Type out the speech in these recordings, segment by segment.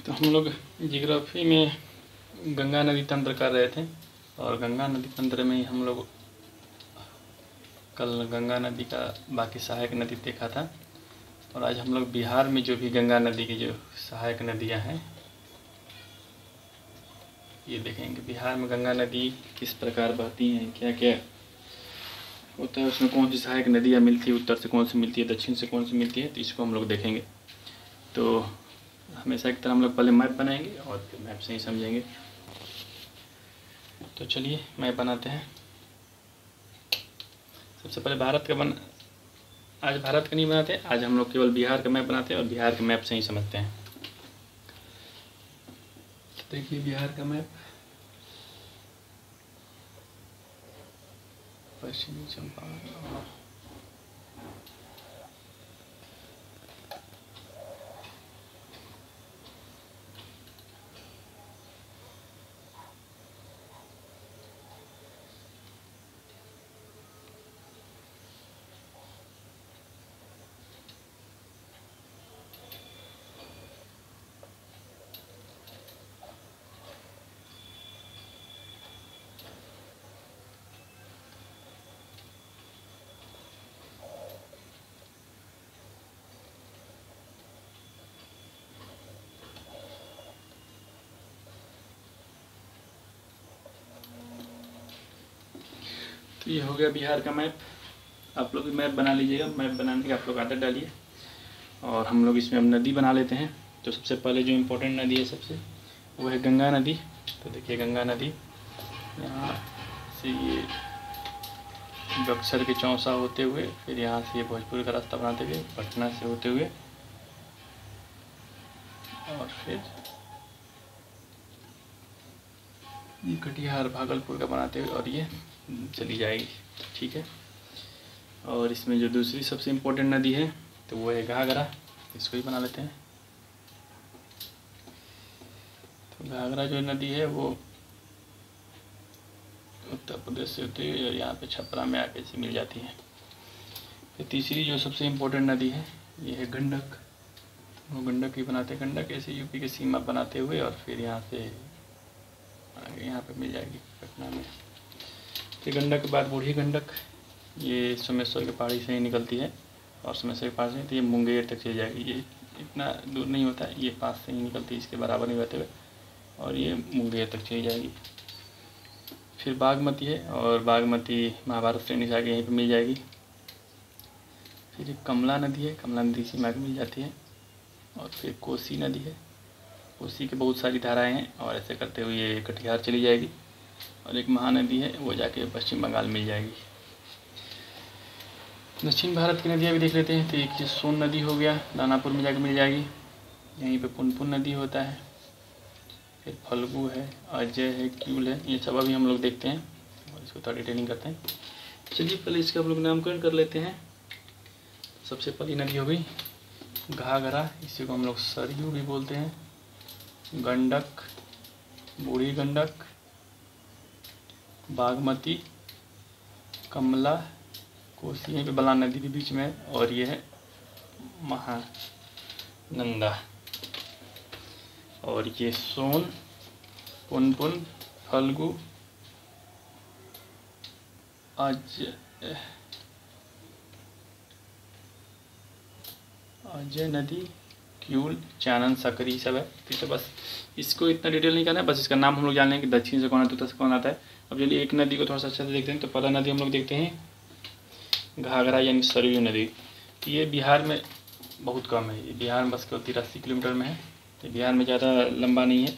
तो हम लोग जियोग्राफी में गंगा नदी तंत्र कर रहे थे और गंगा नदी तंत्र में ही हम लोग कल गंगा नदी का बाकी सहायक नदी देखा था। और आज हम लोग बिहार में जो भी गंगा नदी की जो सहायक नदियां हैं ये देखेंगे। बिहार में गंगा नदी किस प्रकार बहती हैं, क्या क्या होता है, उसमें कौन सी सहायक नदियाँ मिलती है, उत्तर से कौन सी मिलती है, दक्षिण से कौन सी मिलती है, तो इसको हम लोग देखेंगे। तो हमेशा की तरह हम लोग पहले मैप बनाएंगे और फिर मैप से ही समझेंगे। तो चलिए मैप बनाते हैं। सबसे पहले आज भारत का नहीं बनाते, आज हम लोग केवल बिहार का मैप बनाते हैं और बिहार के मैप से ही समझते हैं। तो देखिए बिहार का मैप, पश्चिमी चंपारण तो ये हो गया बिहार का मैप। आप लोग भी मैप बना लीजिएगा। मैप बनाने की आप लोग आदत डालिए और हम लोग इसमें अब नदी बना लेते हैं। तो सबसे पहले जो इम्पोर्टेंट नदी है सबसे, वो है गंगा नदी। तो देखिए गंगा नदी यहाँ से ये बक्सर के चौसा होते हुए, फिर यहाँ से ये भोजपुर का रास्ता बनाते हुए पटना से होते हुए और फिर ये कटिहार भागलपुर का बनाते हुए और ये चली जाएगी। ठीक है। और इसमें जो दूसरी सबसे इम्पोर्टेंट नदी है तो वो है घाघरा। इसको ही बना लेते हैं। तो घाघरा जो नदी है वो उत्तर प्रदेश से होती है और यहाँ पे छपरा में आके से मिल जाती है। फिर तीसरी जो सबसे इम्पोर्टेंट नदी है ये है गंडक। वो गंडक ही बनाते हैं। गंडक ऐसे यूपी की सीमा बनाते हुए और फिर यहाँ से आगे यहाँ पे मिल जाएगी पटना में। फिर गंडक के बाद बूढ़ी गंडक, ये सोमेश्वर के पहाड़ी से ही निकलती है और सोमेश्वर के पास में तो ये मुंगेर तक चली जाएगी। ये इतना दूर नहीं होता, ये पास से ही निकलती है, इसके बराबर नहीं रहते हुए और ये मुंगेर तक चली जाएगी। फिर बागमती है और बागमती महाभारत श्रेणी से आगे यहीं पर मिल जाएगी। फिर एक कमला नदी है, कमला नदी सीमा में मिल जाती है। और फिर कोसी नदी है, कोसी की बहुत सारी धाराएं हैं और ऐसे करते हुए ये कटिहार चली जाएगी। और एक महानदी है वो जाके पश्चिम बंगाल मिल जाएगी। दक्षिण भारत की नदियाँ भी देख लेते हैं। तो एक ये सोन नदी हो गया, दानापुर में जाके मिल जाएगी। यहीं पे पुनपुन नदी होता है। फिर फल्गु है, अजय है, क्यूल है, ये सब अभी हम लोग देखते हैं और इसको थोड़ा डिटेलिंग करते हैं। चलिए पहले इसका हम लोग नामकरण कर लेते हैं। सबसे पहली नदी हो गई घाघरा, इसी को हम लोग सरयू भी बोलते हैं। गंडक, बूढ़ी गंडक, बागमती, कमला, कोसी, यहीं पे बलान नदी के बीच में है और ये है महानंदा। और ये सोन, पुनपुन, फल्गु, अजय नदी, क्यूल, चानन, सकरी सब है। तो बस इसको इतना डिटेल नहीं करना है, बस इसका नाम हम लोग जान लेंगे कि दक्षिण से कौन आता है, उत्तर से कौन आता है। अब चलिए एक नदी को थोड़ा सा अच्छे से देखते हैं। तो पहला नदी हम लोग देखते हैं घाघरा यानी सरयू नदी। तो ये बिहार में बहुत कम है, ये बिहार में बस केवल 83 किलोमीटर में है। ये बिहार में ज़्यादा लंबा नहीं है।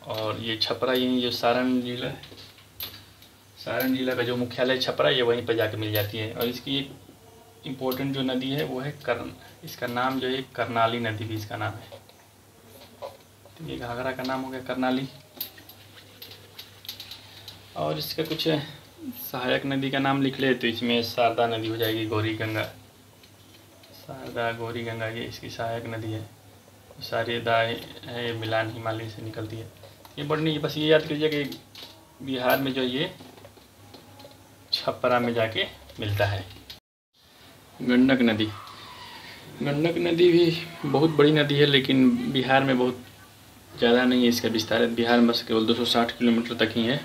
और ये छपरा, यही जो सारण जिला का जो मुख्यालय छपरा, ये वहीं पर जाके मिल जाती है। और इसकी एक इम्पोर्टेंट जो नदी है वो है इसका नाम जो है करनाली नदी भी इसका नाम है। तो ये घाघरा का नाम हो गया करनाली। और इसका कुछ सहायक नदी का नाम लिख ले तो इसमें शारदा नदी हो जाएगी, गौरी गंगा, शारदा गौरी गंगा ये इसकी सहायक नदी है। शारदा है मिलान हिमालय से निकलती है। ये बढ़नी, बस ये याद कीजिए कि बिहार में जो ये छपरा में जाके मिलता है। गंडक नदी, गंडक नदी भी बहुत बड़ी नदी है, लेकिन बिहार में बहुत ज़्यादा नहीं है इसका विस्तार। बिहार में बस केवल 260 किलोमीटर तक ही है।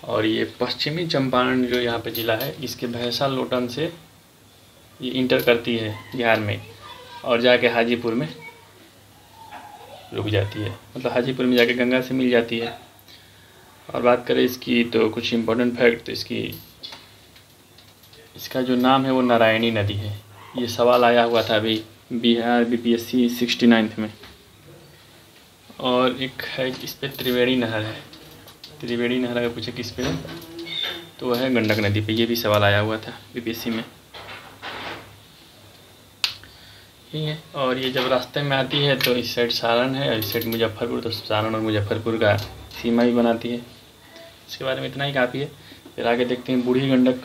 और ये पश्चिमी चंपारण जो यहाँ पे ज़िला है, इसके भैंसा लोटन से ये इंटर करती है बिहार में और जाके हाजीपुर में रुक जाती है, मतलब हाजीपुर में जाके गंगा से मिल जाती है। और बात करें इसकी तो कुछ इम्पोर्टेंट फैक्ट, तो इसका जो नाम है वो नारायणी नदी है। ये सवाल आया हुआ था अभी बिहार BPSC 69 में। और एक है इस पर त्रिवेणी नहर है। त्रिवेणी नहर अगर पूछे किस पे है तो वह है गंडक नदी पे। ये भी सवाल आया हुआ था BPSC में। ठीक है। और ये जब रास्ते में आती है तो इस साइड सारण है और इस साइड मुजफ्फरपुर, तो सारण और मुजफ्फरपुर का सीमा भी बनाती है। इसके बारे में इतना ही काफ़ी है। फिर आगे देखते हैं बूढ़ी गंडक।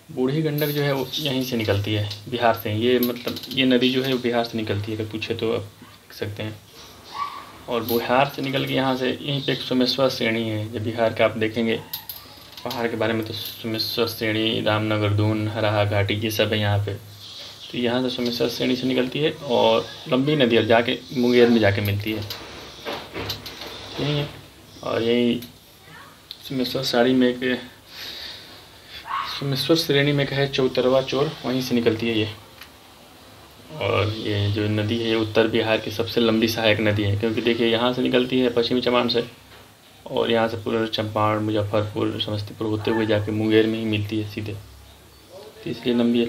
बूढ़ी गंडक जो है वो यहीं से निकलती है, बिहार से। ये मतलब ये नदी जो है वो बिहार से निकलती है, अगर पूछे तो आप देख सकते हैं। और बिहार से निकल के यहाँ से यहीं पे एक सोमेश्वर श्रेणी है। जब बिहार का आप देखेंगे पहाड़ के बारे में तो सोमेश्वर श्रेणी, रामनगर, दून, हराहा घाटी, ये सब है यहाँ पे। तो यहाँ से सोमेश्वर श्रेणी से निकलती है और लंबी नदी और जाके मुंगेर में जाके मिलती है। यही है। और यही सोमेश्वर श्रेणी में कहे चौतरवा चोर, वहीं से निकलती है ये। और ये जो नदी है ये उत्तर बिहार की सबसे लंबी सहायक नदी है, क्योंकि देखिए यहाँ से निकलती है पश्चिमी चंपारण से और यहाँ से पूरा चंपारण, मुजफ्फरपुर, समस्तीपुर होते हुए जाके मुंगेर में ही मिलती है सीधे, तो इसलिए लंबी है।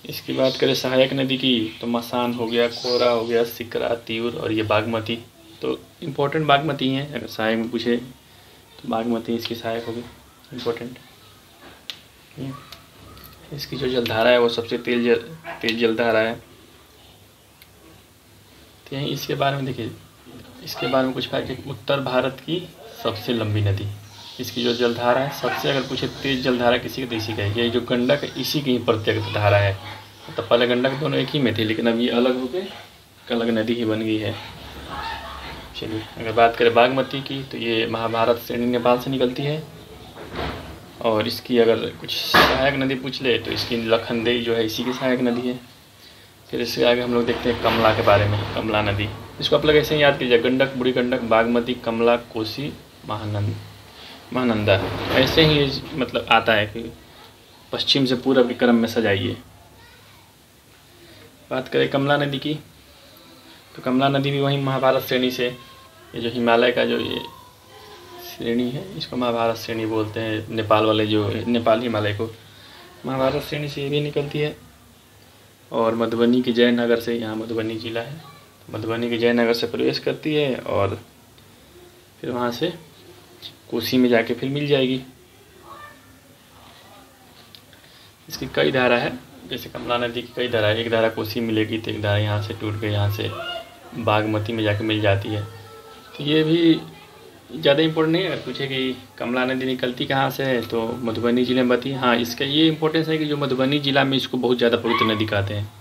इसकी बात करें सहायक नदी की तो मसान हो गया, कोरा हो गया, सिकरा, तिउर और ये बागमती। तो इम्पोर्टेंट बागमती हैं, अगर सहायक में पूछे तो बागमती इसकी सहायक होगी, इम्पोर्टेंट। इसकी जो जलधारा है वो सबसे तेज जलधारा है। तो यहीं इसके बारे में देखिए, इसके बारे में कुछ फैक्ट। उत्तर भारत की सबसे लंबी नदी, इसकी जो जलधारा है सबसे, अगर पूछे तेज जलधारा किसी का तो इसी का है। ये जो गंडक है इसी की ही प्रत्यक्ष धारा है। तो पहले गंडक दोनों एक ही में थी, लेकिन अब ये अलग होकर एक अलग नदी ही बन गई है। चलिए अगर बात करें बागमती की तो ये महाभारत श्रेणी नेपाल से निकलती है। और इसकी अगर कुछ सहायक नदी पूछ ले तो इसकी लखनदेई जो है इसी की सहायक नदी है। फिर इससे आगे हम लोग देखते हैं कमला के बारे में। कमला नदी, इसको आप लोग ऐसे ही याद कीजिए, गंडक, बूढ़ी गंडक, बागमती, कमला, कोसी, महानंदा, ऐसे ही मतलब आता है कि पश्चिम से पूरब के क्रम में सजाइए। बात करें कमला नदी की तो कमला नदी भी वहीं महाभारत श्रेणी से, ये जो हिमालय का जो ये श्रेणी है इसको महाभारत श्रेणी बोलते हैं। नेपाल वाले जो नेपाल हिमालय को महाभारत श्रेणी से ये भी निकलती है। और मधुबनी के जयनगर से, यहाँ मधुबनी जिला है, मधुबनी के जयनगर से प्रवेश करती है और फिर वहाँ से कोसी में जाके फिर मिल जाएगी। इसकी कई धारा है, जैसे कमला नदी की कई धारा है। एक धारा कोसी मिलेगी तो एक धारा यहाँ से टूट के यहाँ से बागमती में जाके मिल जाती है। तो ये भी ज़्यादा इम्पोर्टेंट नहीं है। अगर पूछे कि कमला नदी निकलती कहाँ से है तो मधुबनी जिले में बती। हाँ, इसका ये इम्पोर्टेंस है कि जो मधुबनी जिला में इसको बहुत ज़्यादा पवित्र नदी कहते हैं।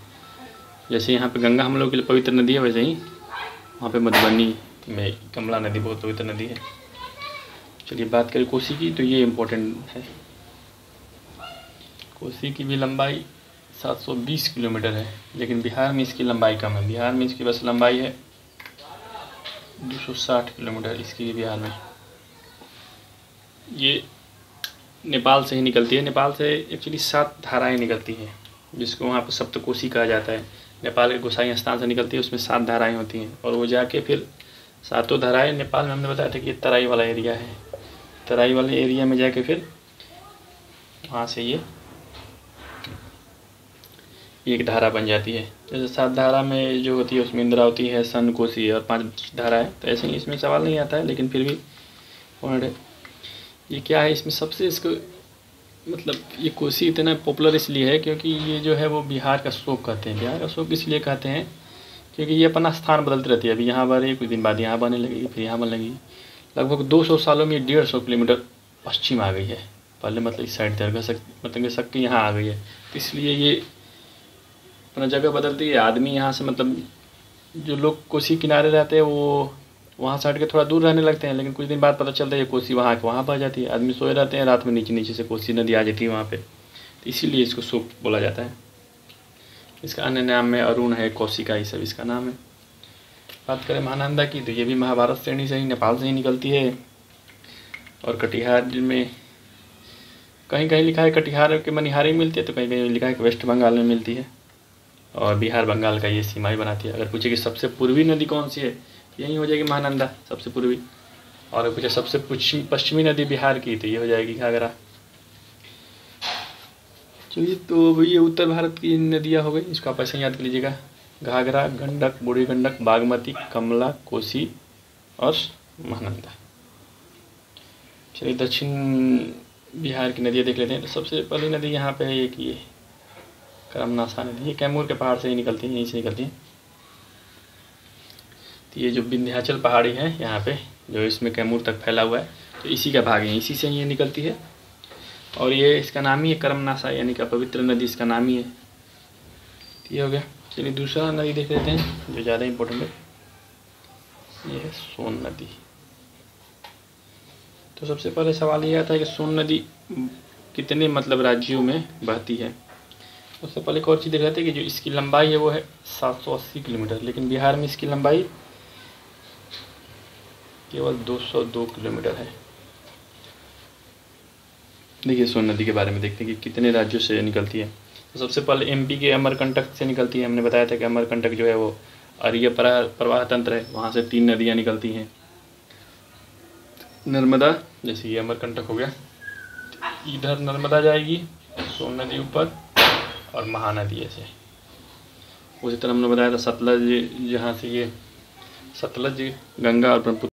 जैसे यहाँ पे गंगा हम लोग के लिए पवित्र नदी है, वैसे ही वहाँ पे मधुबनी में कमला नदी बहुत पवित्र नदी है। चलिए बात करें कोसी की तो ये इम्पोर्टेंट है। कोसी की भी लंबाई 720 किलोमीटर है, लेकिन बिहार में इसकी लंबाई कम है। बिहार में इसकी बस लंबाई है 260 किलोमीटर इसकी भी बिहार में। ये नेपाल से ही निकलती है। नेपाल से एक्चुअली 7 धाराएं निकलती हैं, जिसको वहाँ पर सप्तकोशी कहा जाता है। नेपाल के गोसाई स्थान से निकलती है, उसमें 7 धाराएं होती हैं और वो जाके फिर 7 धाराएं नेपाल में, हमने बताया था कि ये तराई वाला एरिया है। तराई वाले एरिया में जाके फिर वहाँ से ये एक धारा बन जाती है। जैसे 7 धारा में जो होती है उसमें इंद्रावती है, सन, कोसी और 5 धारा है। तो ऐसे ही इसमें सवाल नहीं आता है, लेकिन फिर भी पॉइंट है। ये क्या है इसमें सबसे, इसको मतलब ये कोसी इतना पॉपुलर इसलिए है क्योंकि ये जो है वो बिहार का शोक कहते हैं। बिहार का शोक इसलिए कहते हैं क्योंकि ये अपना स्थान बदलती रहती है। अभी यहाँ बन रही, कुछ दिन बाद यहाँ बनने लगेगी, फिर यहाँ बनने लगेगी। लगभग 200 सालों में 150 किलोमीटर पश्चिम आ गई है। पहले मतलब इस साइड मतलब सक के यहाँ आ गई है। तो इसलिए ये अपना जगह बदलती है। आदमी यहाँ से मतलब जो लोग कोसी किनारे रहते हैं वो वहाँ से हट के थोड़ा दूर रहने लगते हैं, लेकिन कुछ दिन बाद पता चलता है ये कोसी वहाँ बह जाती है। आदमी सोए रहते हैं, रात में नीचे से कोसी नदी आ जाती है वहाँ पे, तो इसीलिए इसको शोक बोला जाता है। इसका अन्य नाम में अरुण है, कौशिका, ये सब इसका नाम है। बात करें महानंदा की तो ये भी महाभारत श्रेणी से ही, नेपाल से ही निकलती है। और कटिहार में कहीं कहीं लिखा है कटिहार के मनिहारी में मिलती है, तो कहीं कहीं लिखा है कि वेस्ट बंगाल में मिलती है और बिहार बंगाल का ये सीमा ही बनाती है। अगर पूछे कि सबसे पूर्वी नदी कौन सी है, यही हो जाएगी महानंदा सबसे पूर्वी। और अगर पूछे सबसे पश्चिमी नदी बिहार की, तो ये हो जाएगी घाघरा। चलिए, तो अब ये उत्तर भारत की नदियाँ हो गई, इसको आप ऐसे याद कर लीजिएगा, घाघरा, गंडक, बूढ़ी गंडक, बागमती, कमला, कोसी और महानंदा। चलिए, दक्षिण बिहार की नदियाँ देख लेते हैं। तो सबसे पहली नदी यहाँ पे है एक ये करमनासा नदी, ये कैमूर के पहाड़ से ही निकलती है, यहीं से निकलती है। तो ये जो विंध्याचल पहाड़ी है यहाँ पे, जो इसमें कैमूर तक फैला हुआ है, तो इसी का भाग है, इसी से ये निकलती है। और ये इसका नाम ही है करमनासा, यानी कि पवित्र नदी इसका नाम ही है। तो ये हो गया। चलिए, दूसरा नदी देख लेते हैं जो ज़्यादा इम्पोर्टेंट है, ये है सोन नदी। तो सबसे पहले सवाल ये आता है कि सोन नदी कितने राज्यों में बहती है। उससे पहले एक और चीज़ देख लेते हैं कि जो इसकी लंबाई है वो है 780 किलोमीटर, लेकिन बिहार में इसकी लंबाई केवल 202 किलोमीटर है। देखिए, सोन नदी के बारे में देखते हैं कि कितने राज्यों से निकलती है। तो सबसे पहले एमपी के अमरकंटक से निकलती है। हमने बताया था कि अमरकंटक जो है वो अरीय प्रवाह तंत्र है, वहाँ से 3 नदियाँ निकलती हैं। नर्मदा, जैसे ये अमरकंटक हो गया, इधर नर्मदा जाएगी, सोन नदी ऊपर, और महानदी ऐसे। उसी तरह हमने बताया था सतलज, जहाँ से ये सतलज, गंगा और ब्रह्मपुत्र